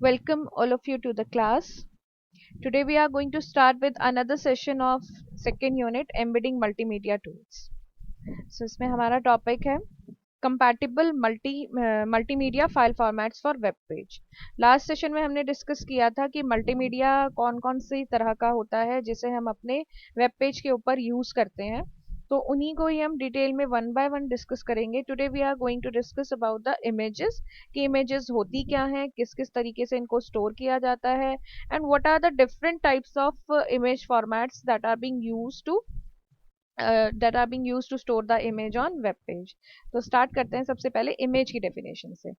Welcome all of you to the class. Today we are going to start with another session of second unit embedding multimedia tools. So इसमें हमारा topic है compatible multimedia file formats for web page. Last session में हमने discuss किया था कि multimedia कौन कौन सी तरह का होता है जिसे हम अपने वेब पेज के ऊपर यूज करते हैं, तो उन्हीं को ही हम डिटेल में वन बाय वन डिस्कस करेंगे. Today we are going to discuss about the images कि इमेजेस होती क्या हैं, किस किस तरीके से इनको स्टोर किया जाता है, and what are the different types of image formats that are being used to store the image on web page. तो स्टार्ट करते हैं सबसे पहले इमेज की डेफिनेशन से.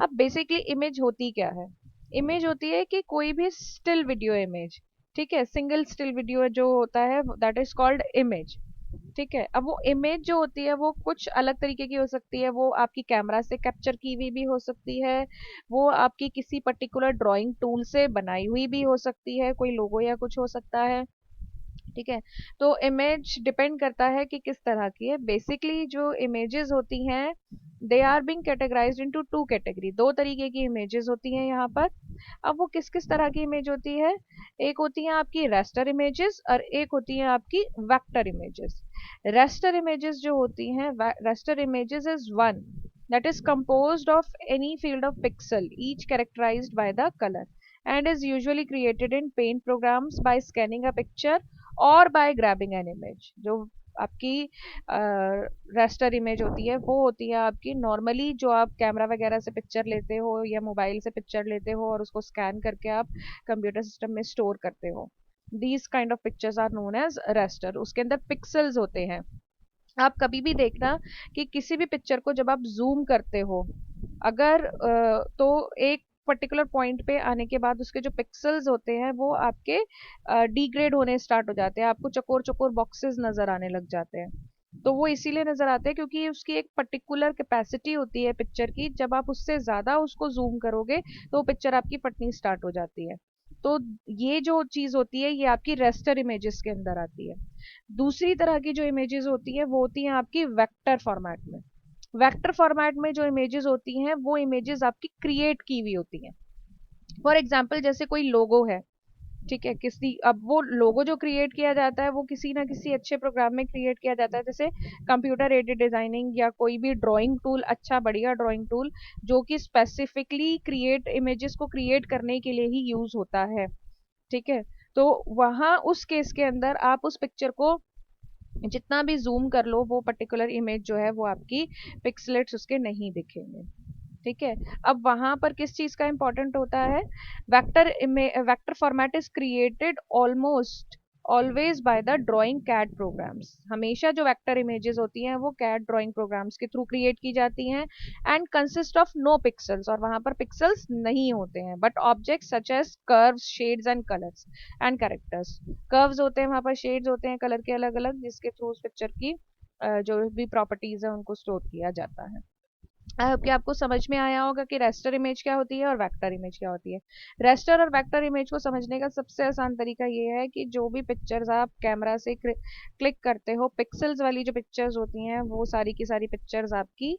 अब बेसिकली इमेज होती क्या है? इमेज होती है कि कोई भी स्टिल वीडियो इमेज, ठीक है, सिंगल स्टिल वीडियो जो होता है दैट इज कॉल्ड इमेज. ठीक है, अब वो इमेज जो होती है वो कुछ अलग तरीके की हो सकती है. वो आपकी कैमरा से कैप्चर की हुई भी हो सकती है, वो आपकी किसी पर्टिकुलर ड्राइंग टूल से बनाई हुई भी हो सकती है, कोई लोगो या कुछ हो सकता है. ठीक है, तो इमेज डिपेंड करता है कि किस तरह की है. बेसिकली जो इमेजेस होती हैं they are being categorised into two category. दो तरीके की इमेजेस होती हैं यहाँ पर. अब वो किस किस तरह की इमेज होती है? एक होती है आपकी रेस्टर इमेजेस और एक होती है आपकी वेक्टर इमेजेस. रेस्टर इमेजेस जो होती हैं, raster images is one that is composed of any field of pixel each characterized by the color and is usually created in paint programs by scanning a picture और bye grabbing an image. जो आपकी raster image होती है वो होती है आपकी normally जो आप कैमरा वगैरह से पिक्चर लेते हो या मोबाइल से पिक्चर लेते हो और उसको स्कैन करके आप कंप्यूटर सिस्टम में स्टोर करते हो. These kind of pictures are known as raster. उसके अंदर पिक्सल्स होते हैं. आप कभी भी देखना कि किसी भी पिक्चर को जब आप जूम करते हो, अगर तो एक पर्टिकुलर पॉइंट पे आने के बाद उसके जो पिक्सल्स होते हैं वो आपके डिग्रेड होने स्टार्ट हो जाते हैं. आपको चकोर चकोर बॉक्सेस नजर आने लग जाते हैं. तो वो इसीलिए नजर आते हैं क्योंकि उसकी एक पर्टिकुलर कैपेसिटी होती है पिक्चर की. जब आप उससे ज्यादा उसको जूम करोगे तो पिक्चर आपकी फटनी स्टार्ट हो जाती है. तो ये जो चीज होती है ये आपकी रेस्टर इमेजेस के अंदर आती है. दूसरी तरह की जो इमेजेस होती है वो होती हैं आपकी वेक्टर फॉर्मेट में. वेक्टर फॉर्मेट में जो इमेजेस होती हैं वो इमेजेस आपकी क्रिएट की हुई होती हैं. फॉर एग्जाम्पल जैसे कोई लोगो है, ठीक है, किसी, अब वो लोगो जो क्रिएट किया जाता है वो किसी ना किसी अच्छे प्रोग्राम में क्रिएट किया जाता है, जैसे कंप्यूटर एडेड डिजाइनिंग या कोई भी ड्राइंग टूल, अच्छा बढ़िया ड्राइंग टूल जो कि स्पेसिफिकली क्रिएट इमेजेस को क्रिएट करने के लिए ही यूज होता है. ठीक है, तो वहां उस केस के अंदर आप उस पिक्चर को जितना भी जूम कर लो वो पर्टिकुलर इमेज जो है वो आपकी पिक्सलेट्स उसके नहीं दिखेंगे. ठीक है, अब वहां पर किस चीज का इंपॉर्टेंट होता है? Vector format is created almost always by the drawing CAD programs. हमेशा जो वेक्टर इमेजेस होती हैं वो कैड ड्राइंग प्रोग्राम्स के थ्रू क्रिएट की जाती हैं and consist of no pixels. और वहां पर पिक्सल्स नहीं होते हैं but objects such as curves, shades and colours and characters. Curves होते हैं, वहां पर शेड्स होते हैं, कलर के अलग अलग, जिसके थ्रू उस पिक्चर की जो भी प्रॉपर्टीज है उनको स्टोर किया जाता है. आई होप कि आपको समझ में आया होगा कि रेस्टर इमेज क्या होती है और वेक्टर इमेज क्या होती है. रेस्टर और वेक्टर इमेज को समझने का सबसे आसान तरीका ये है कि जो भी पिक्चर्स आप कैमरा से क्लिक करते हो, पिक्सल्स वाली जो पिक्चर्स होती हैं वो सारी की सारी पिक्चर्स आपकी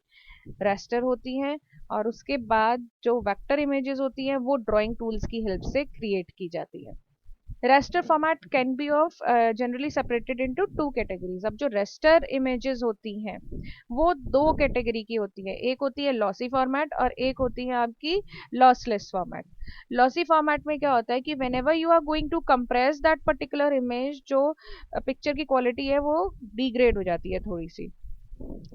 रेस्टर होती हैं. और उसके बाद जो वेक्टर इमेजेस होती हैं वो ड्राइंग टूल्स की हेल्प से क्रिएट की जाती है. raster format can be of generally separated into two categories. अब जो raster images होती हैं वो दो कैटेगरी की होती है. एक होती है लॉसी फॉर्मेट और एक होती है आपकी लॉसलेस फॉर्मेट. लॉसी फॉर्मेट में क्या होता है कि whenever you are going to compress that particular image, जो पिक्चर की क्वालिटी है वो डिग्रेड हो जाती है थोड़ी सी.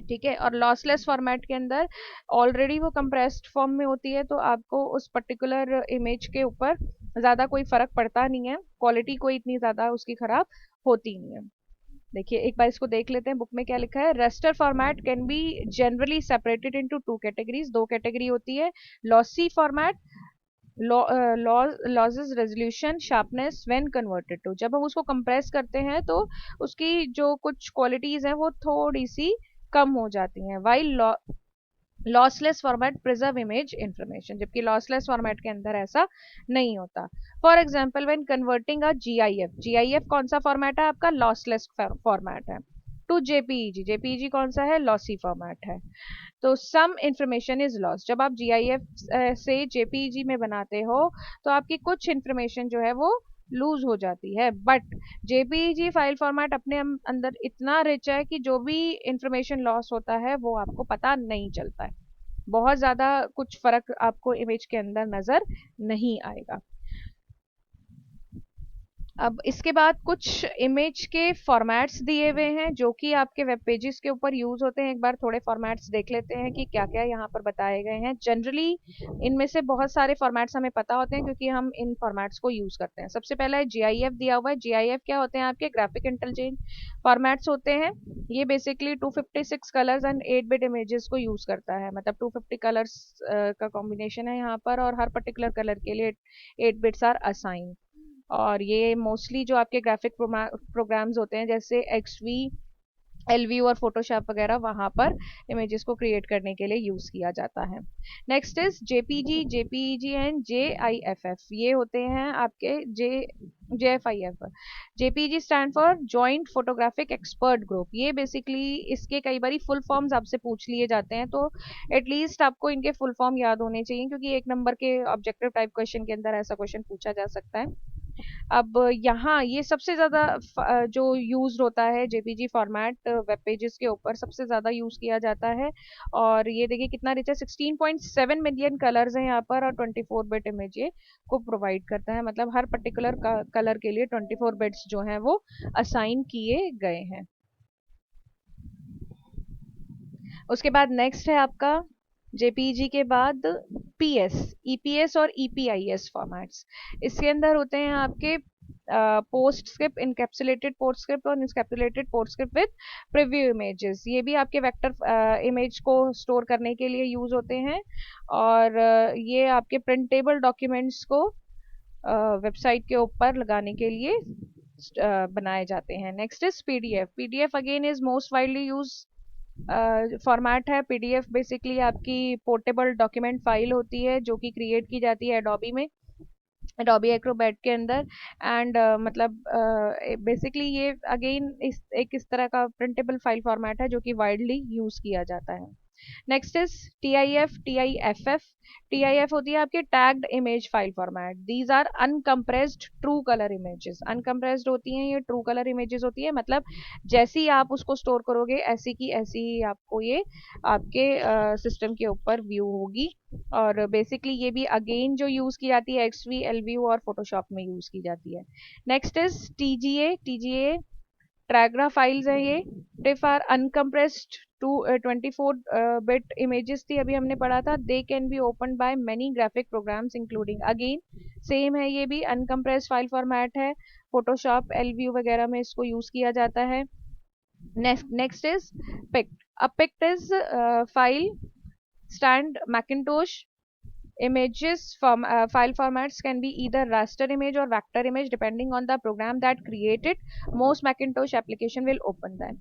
ठीक है, और लॉसलेस फॉर्मेट के अंदर ऑलरेडी वो कंप्रेस्ड फॉर्म में होती है तो आपको उस पर्टिकुलर इमेज के ऊपर ज्यादा कोई फर्क पड़ता नहीं है, क्वालिटी कोई इतनी ज्यादा उसकी खराब होती नहीं है. देखिए एक बार इसको देख लेते हैं बुक में क्या लिखा है. Raster format can be generally separated into two categories. दो कैटेगरी होती है. Lossy format loses resolution sharpness when converted to. जब हम उसको कंप्रेस करते हैं तो उसकी जो कुछ क्वालिटीज हैं वो थोड़ी सी कम हो जाती हैं. While lossless format preserve image information, जबकि लॉसलेस फॉर्मेट के अंदर ऐसा नहीं होता. For example when converting a GIF. GIF कौन सा फॉर्मेट है आपका? लॉसलेस फॉर्मेट है. To JPEG. जेपीईजी कौन सा है? लॉसी फॉर्मेट है। तो सम इंफॉर्मेशन इज लॉस्ट। जब आप जीआईएफ से जेपीईजी में बनाते हो तो आपकी कुछ इंफॉर्मेशन जो है वो लूज हो जाती है, बट जेपीईजी फाइल फॉर्मेट अपने अंदर इतना रिच है कि जो भी इंफॉर्मेशन लॉस होता है वो आपको पता नहीं चलता है। बहुत ज्यादा कुछ फर्क आपको इमेज के अंदर नजर नहीं आएगा। अब इसके बाद कुछ इमेज के फॉर्मेट्स दिए हुए हैं जो कि आपके वेब पेजेस के ऊपर यूज होते हैं। एक बार थोड़े फॉर्मेट्स देख लेते हैं कि क्या क्या यहाँ पर बताए गए हैं। जनरली इनमें से बहुत सारे फॉर्मेट्स हमें पता होते हैं क्योंकि हम इन फॉर्मेट्स को यूज करते हैं। सबसे पहला है जीआईएफ दिया हुआ है। जीआईएफ क्या होते हैं? आपके ग्राफिक इंटेलिजेंट फॉर्मेट्स होते हैं। ये basically 256 colours and 8 bit images को यूज करता है, मतलब 250 कलर्स का कॉम्बिनेशन है यहाँ पर, और हर पर्टिकुलर कलर के लिए 8 बिट्स आर असाइन। और ये मोस्टली जो आपके ग्राफिक प्रोग्राम्स होते हैं जैसे एक्सवी, एलव्यू और फोटोशॉप वगैरह, वहां पर इमेजेस को क्रिएट करने के लिए यूज किया जाता है। Next is JPG, JPEG and JIFF. ये होते हैं आपके JFIF. JPG stand for joint photographic expert group. ये बेसिकली इसके कई बार फुल फॉर्म्स आपसे पूछ लिए जाते हैं, तो एटलीस्ट आपको इनके फुल फॉर्म याद होने चाहिए क्योंकि एक नंबर के ऑब्जेक्टिव टाइप क्वेश्चन के अंदर ऐसा क्वेश्चन पूछा जा सकता है। अब यहाँ ये सबसे ज्यादा जो यूज होता है जेपीजी फॉर्मेट वेब पेजेस के ऊपर सबसे ज्यादा यूज किया जाता है। और ये देखिए कितना रिच है, 16.7 मिलियन कलर्स हैं यहाँ पर, और 24 बिट इमेज ये को प्रोवाइड करता है। मतलब हर पर्टिकुलर कलर के लिए 24 बिट्स जो हैं वो असाइन किए गए हैं। उसके बाद नेक्स्ट है आपका जेपीजी के बाद पीएस, ईपीएस और ईपीआईएस फॉर्मेट्स। इसके अंदर होते हैं आपके post script, encapsulated post script और encapsulated post script with preview images. ये भी आपके वेक्टर इमेज को स्टोर करने के लिए यूज होते हैं, और ये आपके प्रिंटेबल डॉक्यूमेंट्स को वेबसाइट के ऊपर लगाने के लिए बनाए जाते हैं। Next is PDF. PDF again is most widely use format है। पीडीएफ बेसिकली आपकी पोर्टेबल डॉक्यूमेंट फाइल होती है जो कि क्रिएट की जाती है एडोबी में, एडोबी एक्रोबैट के अंदर। एंड मतलब बेसिकली ये अगेन इस तरह का प्रिंटेबल फाइल फॉर्मेट है जो कि वाइडली यूज किया जाता है। Next is TIF, TIFF. TIF होती है आपके tagged image file format. These are uncompressed true colour images. Uncompressed होती हैं ये, ट्रू कलर इमेजेस होती है, मतलब जैसी आप उसको स्टोर करोगे ऐसी की ऐसी ही आपको ये आपके सिस्टम के ऊपर व्यू होगी। और बेसिकली ये भी अगेन जो यूज की जाती है एक्सवी, एलव्यू और फोटोशॉप में यूज की जाती है। Next is TGA. TGA Targa files हैं ये। TIFF are uncompressed to 24 bit images थी, अभी हमने पढ़ा था। They can be open by many graphic programs including, again same है, ये भी अनकम्प्रेस्ड फाइल फॉर्मेट है। फोटोशॉप, एलव्यू वगैरह में इसको यूज किया जाता है। Next is PICT. A PICT is file stand Macintosh images file formats can be either raster image or vector image depending on the program that created. Most Macintosh application will open them.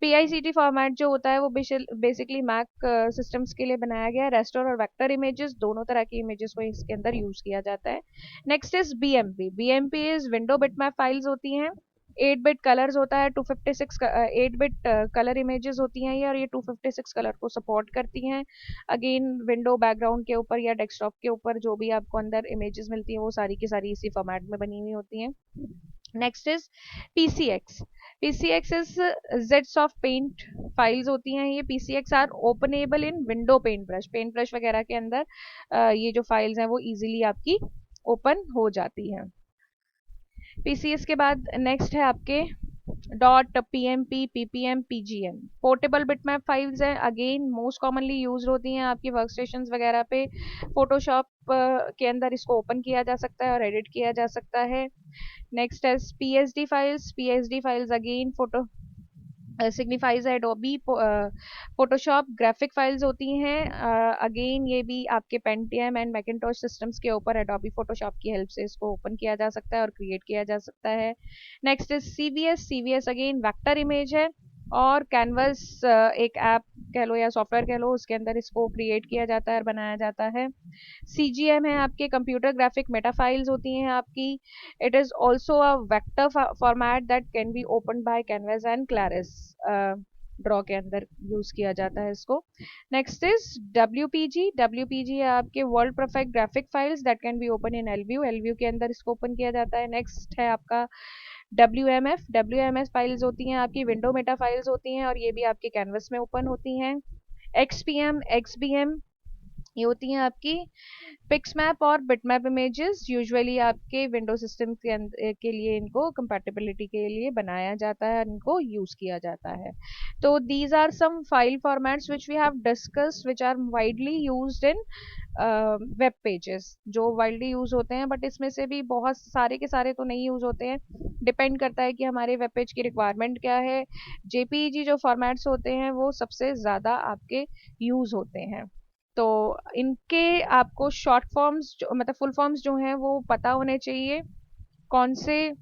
PICT format जो होता है वो basically Mac systems के लिए बनाया गया है। Raster और वेक्टर इमेजेस दोनों तरह की इमेजेस को इसके अंदर यूज किया जाता है। Next is BMP. BMP is window bitmap files होती हैं। 8 बिट कलर्स होता है, 256 8 बिट कलर इमेजेस होती हैं ये, और ये 256 कलर को सपोर्ट करती हैं। अगेन विंडो बैकग्राउंड के ऊपर या डेस्कटॉप के ऊपर जो भी आपको अंदर इमेजेस मिलती हैं वो सारी की सारी इसी फॉर्मेट में बनी हुई होती हैं। Next is PCX. PCX is jets of paint files होती हैं ये। PCX are openable in window paint brush, paint brush वगैरह के अंदर ये जो फाइल्स हैं वो इजीली आपकी ओपन हो जाती हैं। पीसीएस के बाद नेक्स्ट है आपके dot, PMP, ppm, PGM. Portable bitmap files हैं, अगेन मोस्ट कॉमनली यूज होती हैं आपकी वर्कस्टेशंस वगैरह पे। फोटोशॉप के अंदर इसको ओपन किया जा सकता है और एडिट किया जा सकता है। नेक्स्ट है PSD files. PSD files again photo signifies Adobe Photoshop graphic files होती हैं। अगेन ये भी आपके पेंटियम एंड मैकिंटोश सिस्टम्स के ऊपर एडोबी फोटोशॉप की हेल्प से इसको ओपन किया जा सकता है और क्रिएट किया जा सकता है। Next is CVS. CVS again vector image है और कैनवस एक ऐप कह लो या सॉफ्टवेयर कह लो, उसके अंदर इसको क्रिएट किया जाता है और बनाया जाता है। CGM है आपके कंप्यूटर ग्राफिक मेटा फाइल्स होती हैं आपकी। It is also a vector format that can be open bye canvas and Clarice. Draw के अंदर यूज किया जाता है इसको। नेक्स्ट इज WPG है आपके world perfect graphic files that can be open in LView के अंदर इसको ओपन किया जाता है। नेक्स्ट है आपका WMF फाइल्स होती हैं आपकी, विंडो मेटा फाइल्स होती हैं और ये भी आपके कैनवस में ओपन होती हैं। XPM ये होती हैं आपकी पिक्समैप और बिटमैप इमेजेस, यूजुअली आपके विंडो सिस्टम के के लिए इनको कंपैटिबिलिटी के लिए बनाया जाता है, इनको यूज किया जाता है। तो these are some file formats which we have discussed which are widely used in web pages, जो वाइडली यूज होते हैं, बट इसमें से भी बहुत सारे के सारे तो नहीं यूज होते हैं। डिपेंड करता है कि हमारे वेब पेज की रिक्वायरमेंट क्या है। JPEG जो फॉर्मेट्स होते हैं वो सबसे ज़्यादा आपके यूज होते हैं। तो इनके आपको शॉर्ट फॉर्म्स जो मतलब फुल फॉर्म्स जो हैं वो पता होने चाहिए। कौन से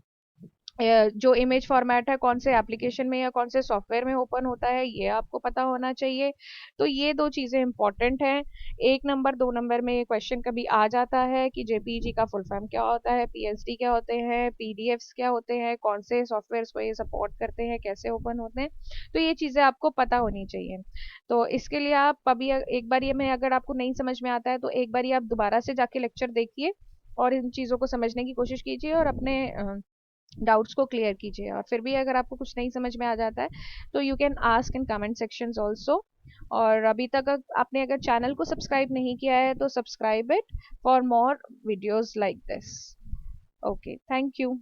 जो इमेज फॉर्मेट है कौन से एप्लीकेशन में या कौन से सॉफ्टवेयर में ओपन होता है, ये आपको पता होना चाहिए। तो ये दो चीज़ें इंपॉर्टेंट हैं। 1 नंबर 2 नंबर में ये क्वेश्चन कभी आ जाता है कि JPEG का फुल फॉर्म क्या होता है, PSD क्या होते हैं, PDFs क्या होते हैं, कौन से सॉफ्टवेयर को ये सपोर्ट करते हैं, कैसे ओपन होते हैं। तो ये चीज़ें आपको पता होनी चाहिए। तो इसके लिए आप अभी एक बार ये में अगर आपको नहीं समझ में आता है तो एक बार आप दोबारा से जाके लेक्चर देखिए और इन चीज़ों को समझने की कोशिश कीजिए और अपने डाउट्स को क्लियर कीजिए। और फिर भी अगर आपको कुछ नहीं समझ में आ जाता है तो you can ask in comment sections also. और अभी तक आपने अगर चैनल को सब्सक्राइब नहीं किया है तो subscribe it for more videos like this. Okay, thank you.